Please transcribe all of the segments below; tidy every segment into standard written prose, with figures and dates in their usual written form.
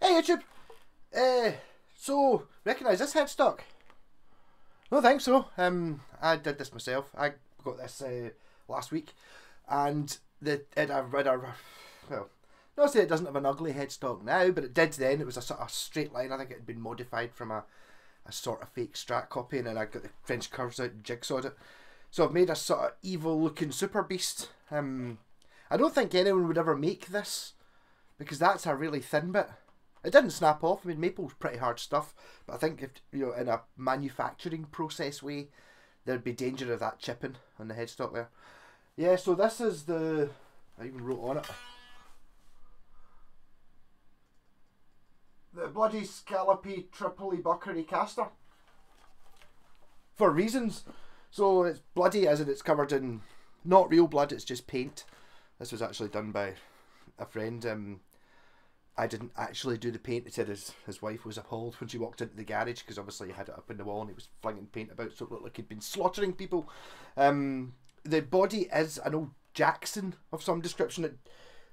Hey YouTube! So, recognise this headstock? No, think so. I did this myself. I got this last week, and well, not say it doesn't have an ugly headstock now, but it did then. It was a sort of straight line. I think it had been modified from a sort of fake Strat copy, and then I got the French curves out and jigsawed it. So I've made a sort of evil looking super beast. I don't think anyone would ever make this, because that's a really thin bit. It didn't snap off. I mean, maple's pretty hard stuff, but I think if in a manufacturing process way, there'd be danger of that chipping on the headstock there. Yeah, so this is the, I even wrote on it, the bloody scallopytriplebucker ocaster. For reasons. So it's bloody as in it's covered in not real blood, it's just paint. This was actually done by a friend. I didn't actually do the paint. He said his wife was appalled when she walked into the garage, because obviously he had it up in the wall and he was flinging paint about, so it looked like he'd been slaughtering people. The body is an old Jackson of some description.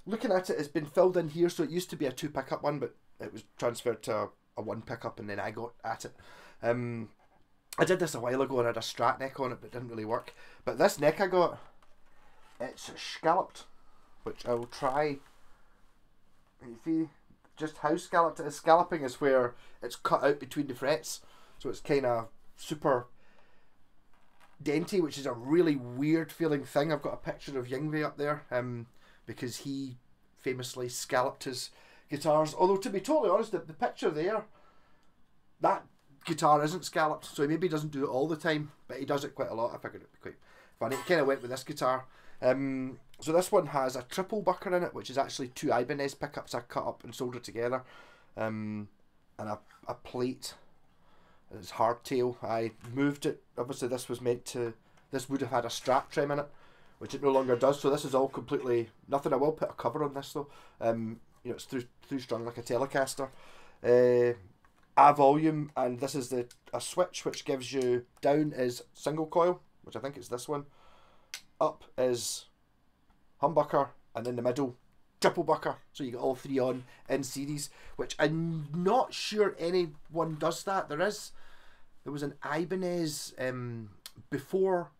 Looking at it, it's been filled in here, so it used to be a 2 pickup one, but it was transferred to a 1 pickup, and then I got at it. I did this a while ago and I had a Strat neck on it, but it didn't really work. But this neck I got, it's scalloped, which I will try. You see just how scalloped it is. Scalloping is where it's cut out between the frets, so it's kind of super denty, which is a really weird feeling thing. I've got a picture of Yngwie up there, because he famously scalloped his guitars. Although, to be totally honest, the picture there, that guitar isn't scalloped, so he maybe doesn't do it all the time, but he does it quite a lot. I figured it'd be quite funny. It kind of went with this guitar. So this one has a triple bucker in it, which is actually 2 Ibanez pickups I cut up and soldered together, and a plate. It's hardtail. I moved it. Obviously this was meant to, this would have had a Strat trim in it, which it no longer does, so this is all completely nothing. I will put a cover on this though. It's through strung like a Telecaster. A volume, and this is a switch which gives you, down is single coil, which I think it's this one, up is humbucker, and in the middle triple bucker, so you get all 3 on in series, which I'm not sure anyone does that. There was an Ibanez before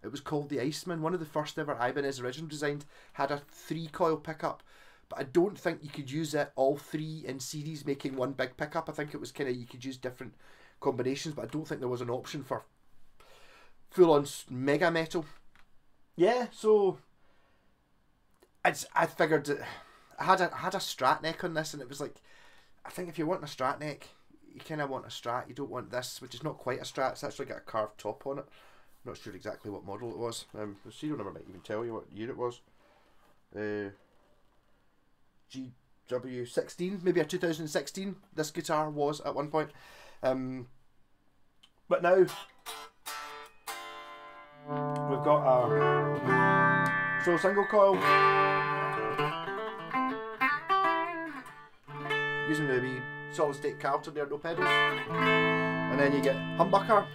it was called the Iceman. One of the first ever Ibanez original designed had a 3 coil pickup, but I don't think you could use it all 3 in series making 1 big pickup. I think it was kind of, you could use different combinations, but I don't think there was an option for full on mega metal. Yeah, so I figured that I had a Strat neck on this, and it was like, I think if you want a Strat neck, you kind of want a Strat. You don't want this, which is not quite a Strat. It's actually got a carved top on it. I'm not sure exactly what model it was. The serial number might even tell you what year it was. GW16, maybe a 2016. This guitar was at one point. But now we've got a single coil, using the wee solid state Carlton there, no pedals, and then you get humbucker,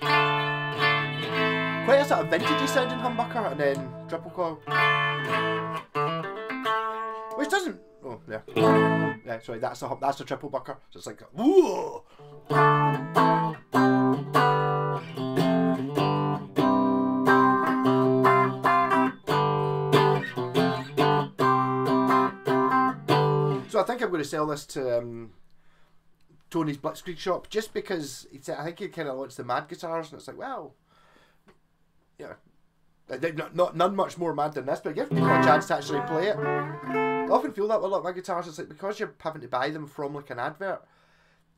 quite a sort of vintagey sounding humbucker, and then triple coil, which doesn't, oh yeah, sorry, that's the triple bucker, so it's like whoa. So I think I'm going to sell this to Tony's Blitzkreig shop, just because I think he kind of wants the mad guitars, and it's like, well, yeah, none much more mad than this, but it gives people a chance to actually play it. I often feel that with a lot of my guitars. It's like, because you're having to buy them from like an advert,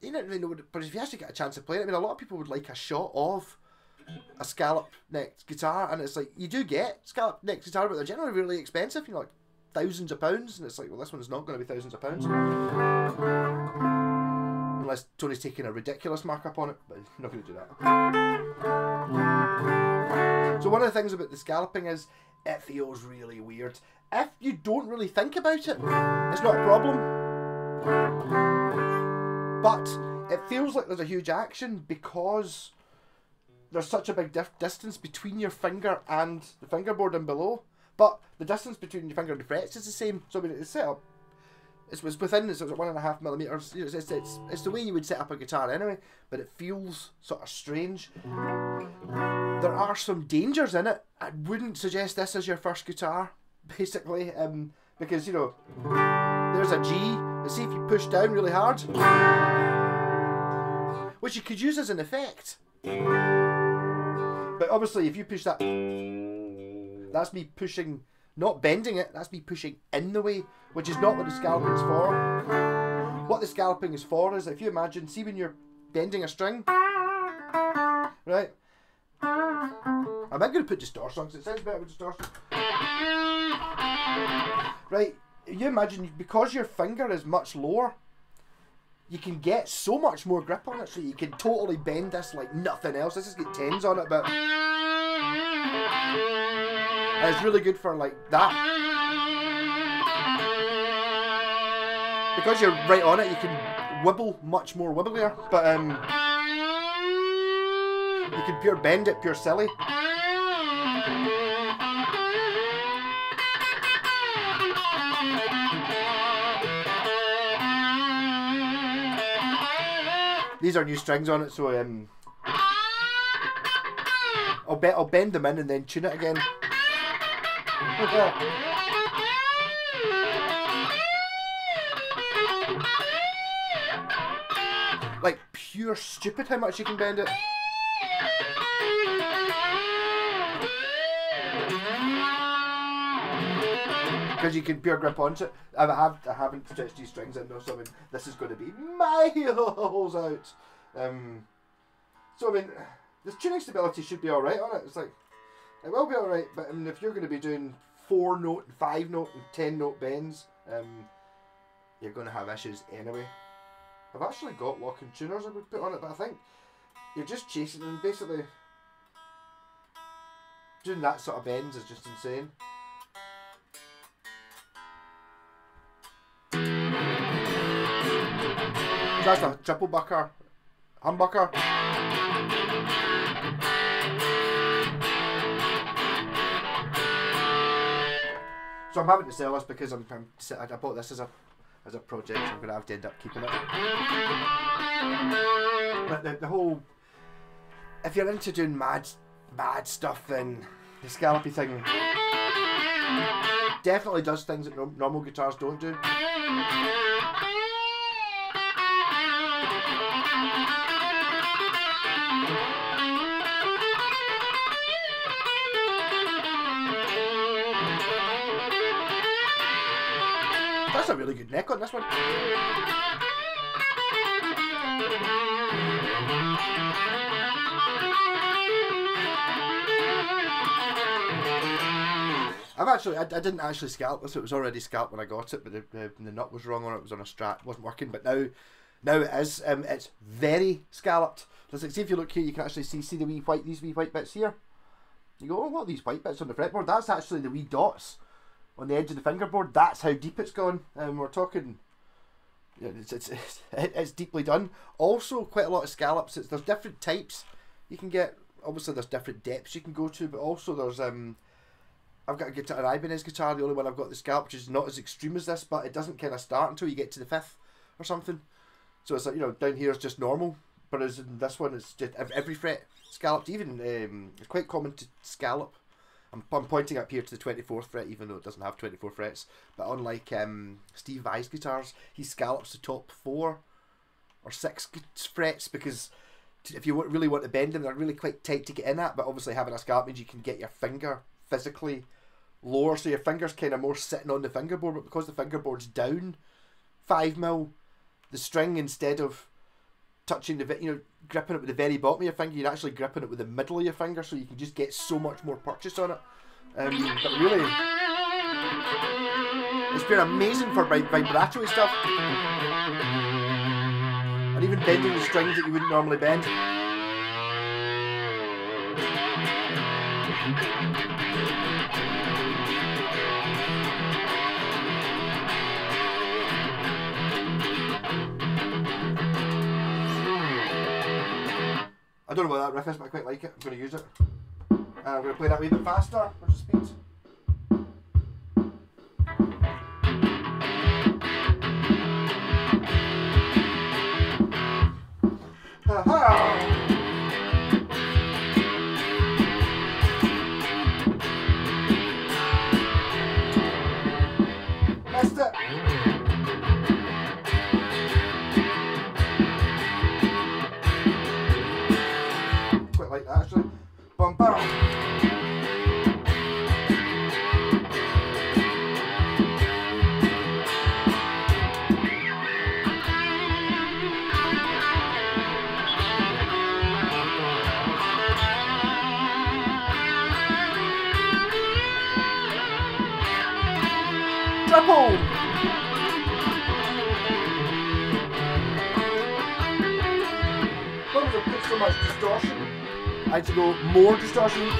you don't really know. But if you actually get a chance to play it, I mean, a lot of people would like a shot of a scallop necked guitar, and it's like, you do get scallop necked guitar, but they're generally really expensive. You know, like thousands of pounds, and it's like, well, this one's not going to be thousands of pounds unless Tony's taking a ridiculous markup on it, but he's not going to do that. So one of the things about the scalloping is it feels really weird. If you don't really think about it, it's not a problem, but it feels like there's a huge action because there's such a big distance between your finger and the fingerboard and below. But the distance between your finger and the frets is the same. So I mean, it's set up it's within, it's 1.5 millimeters. It's the way you would set up a guitar anyway, but it feels sort of strange. There are some dangers in it. I wouldn't suggest this as your first guitar, basically, because, you know, there's a G, and see if you push down really hard, which you could use as an effect. But obviously if you push that, that's me pushing, not bending it, that's me pushing in the way, which is not what the scalloping's for. What the scalloping is for is, if you imagine, see when you're bending a string, right? I'm not going to put distortion on because it sounds better with distortion. Right, you imagine, because your finger is much lower, you can get so much more grip on it, so you can totally bend this like nothing else. This has got tens on it, but and it's really good for like that. Because you're right on it, you can wibble much more wibblier, but you can pure bend it, pure silly. These are new strings on it, so I'll bend them in and then tune it again. Like pure stupid how much you can bend it. Because you can pure grip onto it. I haven't stretched these strings in though, so I mean, this is going to be miles out. So I mean, the tuning stability should be alright on it. It's like, it will be alright, but I mean, if you're going to be doing 4-note, 5-note and 10-note bends, you're going to have issues anyway. I've actually got locking tuners I would put on it, but I think you're just chasing them. Basically, doing that sort of bends is just insane. That's a triple bucker, humbucker. So I'm having to sell this because I bought this as a project. So I'm going to have to end up keeping it. But the whole, if you're into doing mad stuff, then the scallopy thing definitely does things that normal guitars don't do. That's a really good neck on this one. I didn't actually scalp this. It was already scalped when I got it, but the nut was wrong on it. It was on a Strat. It wasn't working, but now it is. It's very scalloped. Just like, see if you look here, you can actually see these wee white bits here. You go, oh, what are these white bits on the fretboard? That's actually the wee dots on the edge of the fingerboard. That's how deep it's gone. We're talking, yeah, it's deeply done. Also, quite a lot of scallops. There's different types you can get. Obviously, there's different depths you can go to, but also there's I've got a guitar, an Ibanez guitar, the only one I've got the scalp, which is not as extreme as this, but it doesn't kind of start until you get to the 5th or something. So it's like, you know, down here is just normal, whereas in this one it's just every fret scalloped. Even it's quite common to scallop. I'm pointing up here to the 24th fret, even though it doesn't have 24 frets. But unlike Steve Vai's guitars, he scallops the top 4 or 6 frets, because if you really want to bend them, they're really quite tight to get in at. But obviously having a scallop means you can get your finger physically lower, so your finger's kind of more sitting on the fingerboard, but because the fingerboard's down 5mm, the string, instead of touching the, you know, gripping it with the very bottom of your finger, you're actually gripping it with the middle of your finger, so you can just get so much more purchase on it. But really, it's been amazing for vibrato stuff, and even bending the strings that you wouldn't normally bend. I don't know what that riff is, but I quite like it. I'm going to use it. I'm going to play that a wee bit faster. Where's the speed? missed it. Quite like that actually. Bum bum. Triple! Don't have to put so much distortion. I had to go more distortion.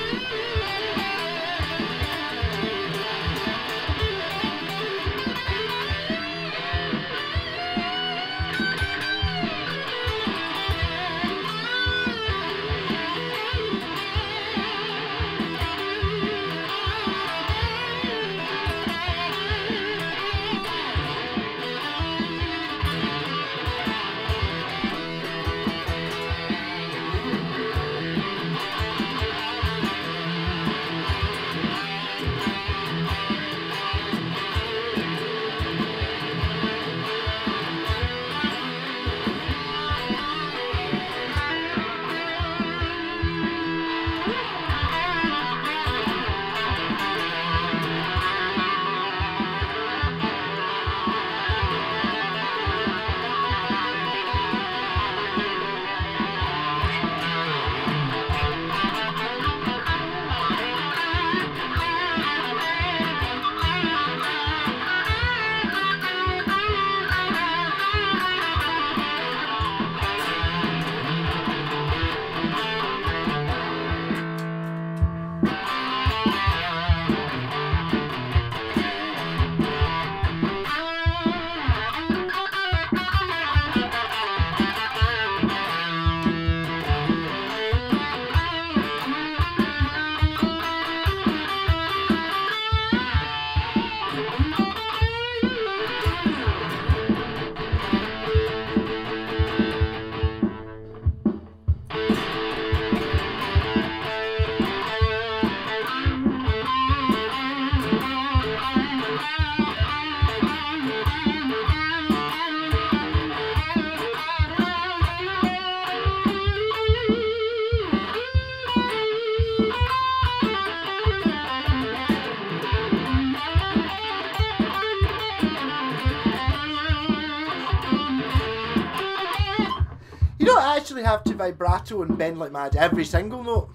You don't actually have to vibrato and bend like mad every single note.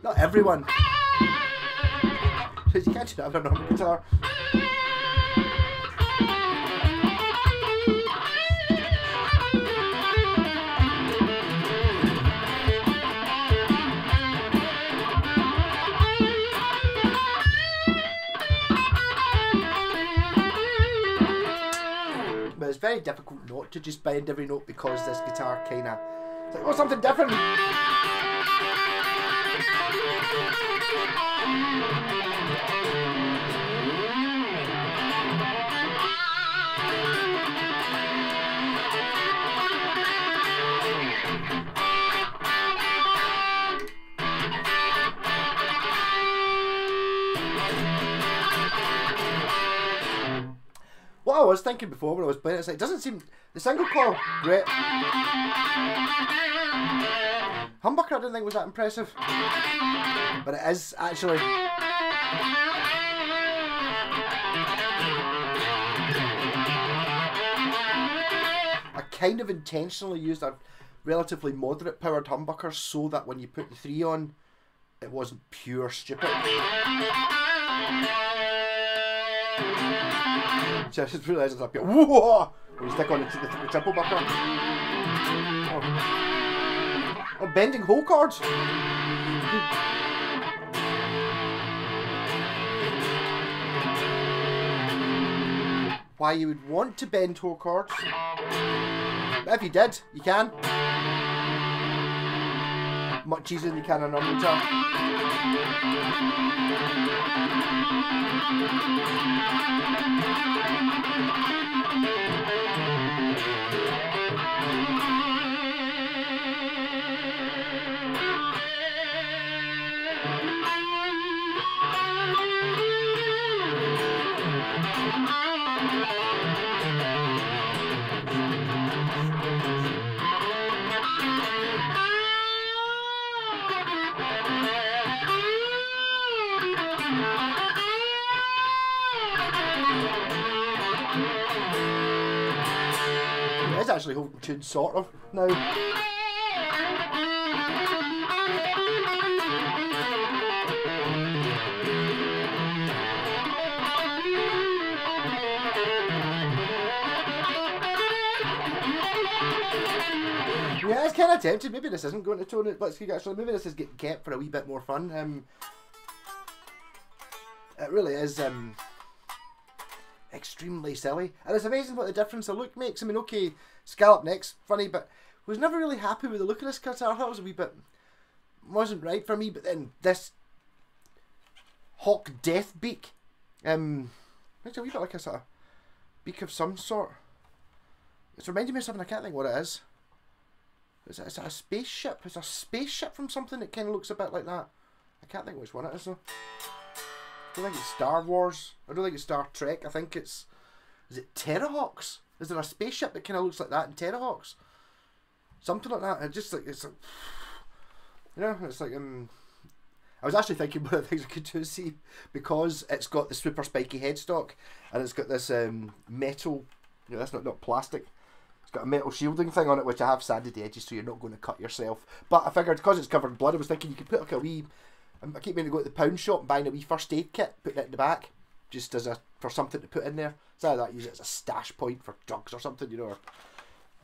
Not everyone. Because you can't do that with a normal guitar. But it's very difficult not to just bend every note because this guitar kinda, it's like, oh, something different. What I was thinking before when I was playing it, it's like, it doesn't seem, the single coil, great. Humbucker I didn't think was that impressive, but it is actually. I kind of intentionally used a relatively moderate powered humbucker so that when you put the 3 on, it wasn't pure stupid. So I just realised it's up here. Whoa! When you stick on the triple bucker. Oh, bending whole chords. Why you would want to bend whole chords? But if you did, you can. Much easier than you can on a normal guitar. It is actually holding tune sort of now. Yeah, it's kind of tempted. Maybe this isn't going to tone it. Blitzkreig actually. Maybe this is getting kept for a wee bit more fun. It really is extremely silly, and it's amazing what the difference the look makes. I mean, okay, scallop neck's funny, but was never really happy with the look of this guitar. I thought it was a wee bit wasn't right for me. But then this hawk death beak, it's a wee bit like a sort of beak of some sort. It's reminding me of something. I can't think what it is. Is it a spaceship? It's a spaceship from something that kind of looks a bit like that. I can't think which one it is though. I don't think it's Star Wars. I don't think it's Star Trek. I think it's... Is it Terrahawks? Is there a spaceship that kind of looks like that in Terrahawks? Something like that. It just like... It's like... You know, it's like... I was actually thinking one of the things I could do is see, because it's got the super spiky headstock and it's got this metal... You know, that's not plastic. It's got a metal shielding thing on it, which I have sanded the edges so you're not going to cut yourself. But I figured, because it's covered in blood, I was thinking you could put like a wee... I keep meaning to go to the pound shop and buying a wee first aid kit, putting it in the back, just as for something to put in there. So that use it as a stash point for drugs or something, you know, or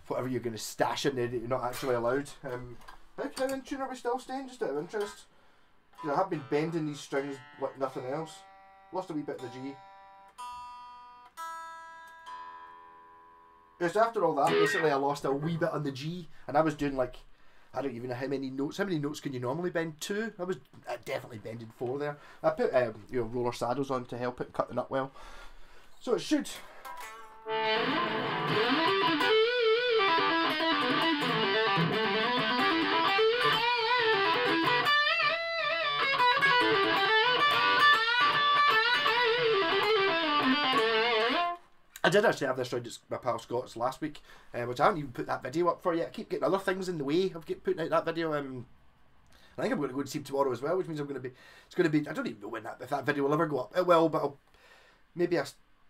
whatever you're going to stash in there that you're not actually allowed. How in tune are we still staying, just out of interest? Because I have been bending these strings like nothing else. Lost a wee bit of the G. Just after all that, basically I lost a wee bit on the G, and I was doing like, I don't even know how many notes. How many notes can you normally bend? 2? I was definitely bending 4 there. I put you know, roller saddles on to help it cut the nut well, so it should. I did actually have this round at my pal Scott's last week, which I haven't even put that video up for yet. I keep getting other things in the way of putting out that video. I think I'm going to go and see him tomorrow as well, which means I'm going to be. It's going to be. I don't even know when if that video will ever go up. It will, but maybe a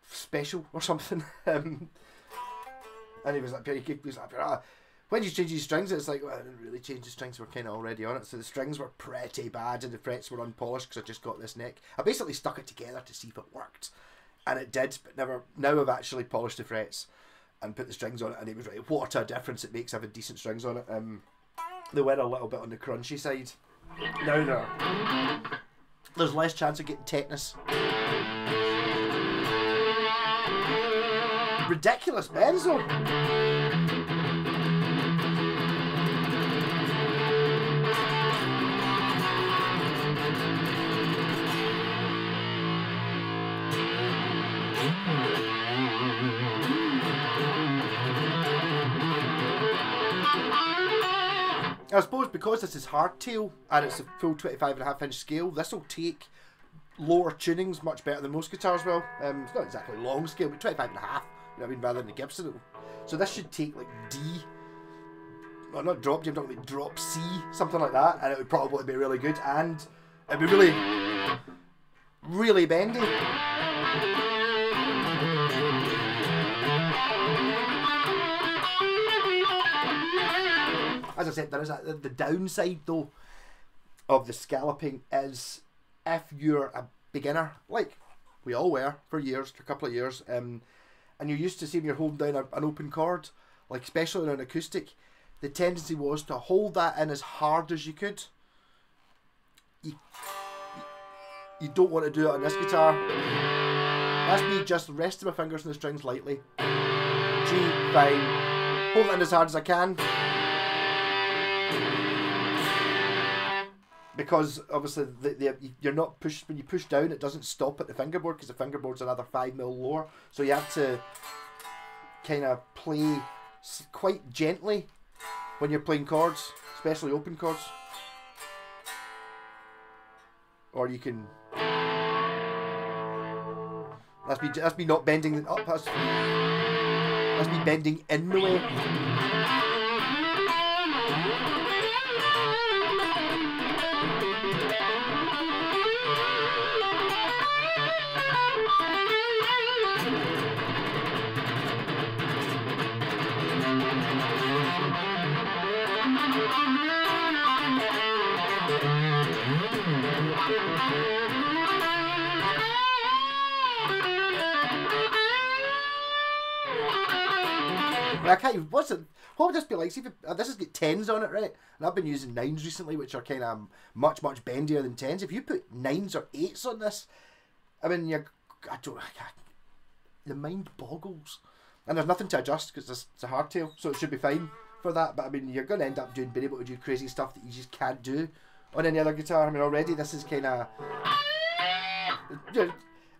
special or something. And he was like, when you change these strings, it's like, well, I didn't really change the strings. We're kind of already on it, so the strings were pretty bad and the frets were unpolished because I just got this neck. I basically stuck it together to see if it worked. And it did, but never. Now I've actually polished the frets and put the strings on it, and it was right. What a difference it makes having decent strings on it. They were a little bit on the crunchy side. Now there's less chance of getting tetanus. Ridiculous bends though. I suppose because this is hardtail and it's a full 25.5-inch scale, this will take lower tunings much better than most guitars will. It's not exactly long scale, but 25.5, you know what I mean, rather than the Gibson. So this should take like D, well, not drop D, I'm talking about drop C, something like that, and it would probably be really good, and it'd be really, really bendy. As I said, there is the downside though of the scalloping is if you're a beginner, like we all were for years, for a couple of years, and you're used to seeing you're holding down an open chord, like especially on an acoustic, the tendency was to hold that in as hard as you could. You don't want to do it on this guitar. That's me just resting my fingers on the strings lightly. G, fine. Hold it in as hard as I can. Because obviously you're not pushed, when you push down it doesn't stop at the fingerboard because the fingerboard's another 5mm lower, so you have to kind of play quite gently when you're playing chords, especially open chords. Or you can That's me not bending up. That's me bending in the way. I can't even, what would this be like? See if this has got 10s on it, right? And I've been using 9s recently, which are kind of much bendier than 10s. If you put 9s or 8s on this, I mean, the mind boggles. And there's nothing to adjust because it's a hardtail, so it should be fine for that. But I mean, you're going to end up being able to do crazy stuff that you just can't do on any other guitar. I mean, already this is kind of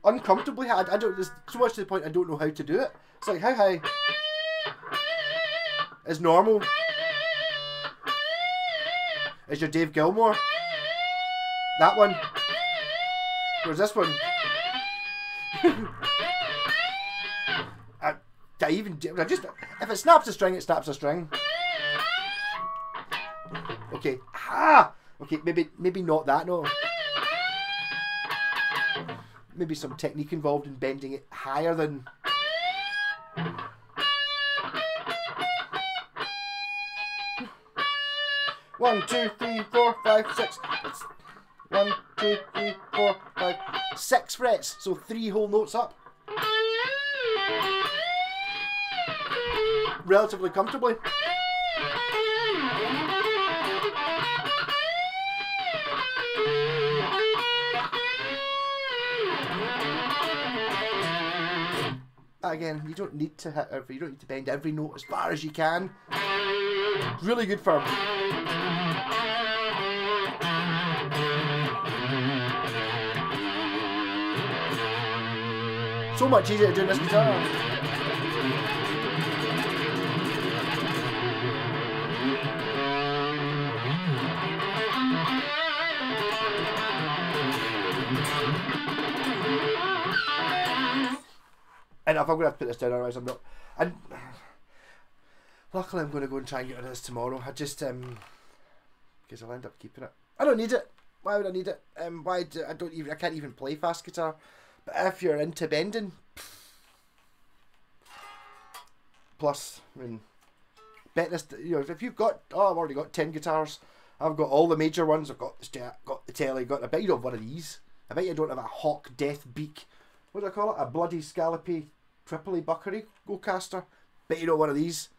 uncomfortably hard. I don't. There's so much to the point I don't know how to do it. It's like, how high is normal? Is your Dave Gilmore? That one. Where's this one? If it snaps a string, it snaps a string. Okay. Okay, maybe not that, no. Maybe some technique involved in bending it higher than. One, two, three, four, five, six. It's 1, 2, 3, 4, 5, 6 frets, so 3 whole notes up. Relatively comfortably. Again, you don't need to you don't need to bend every note as far as you can. It's really good for so much easier to do this guitar. And if I'm going to have to put this down, otherwise I'm not. And luckily I'm going to go and try and get rid of this tomorrow. I just, because I'll end up keeping it. I don't need it. Why would I need it? I can't even play fast guitar. But if you're into bending, plus, I mean, bet this, if you've got, I've already got 10 guitars. I've got all the major ones. I've got the telly. I bet you don't have one of these. I bet you don't have a hawk death beak. What do I call it? A bloody scallopy triplebucker ocaster. Bet you don't have one of these.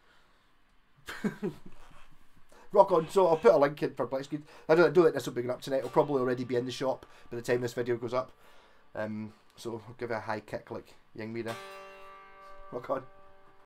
Rock on. So I'll put a link in for blitzkreig. I don't think this will be going up tonight. It'll probably already be in the shop by the time this video goes up. So I'll give it a high kick like Young Me there. Rock on.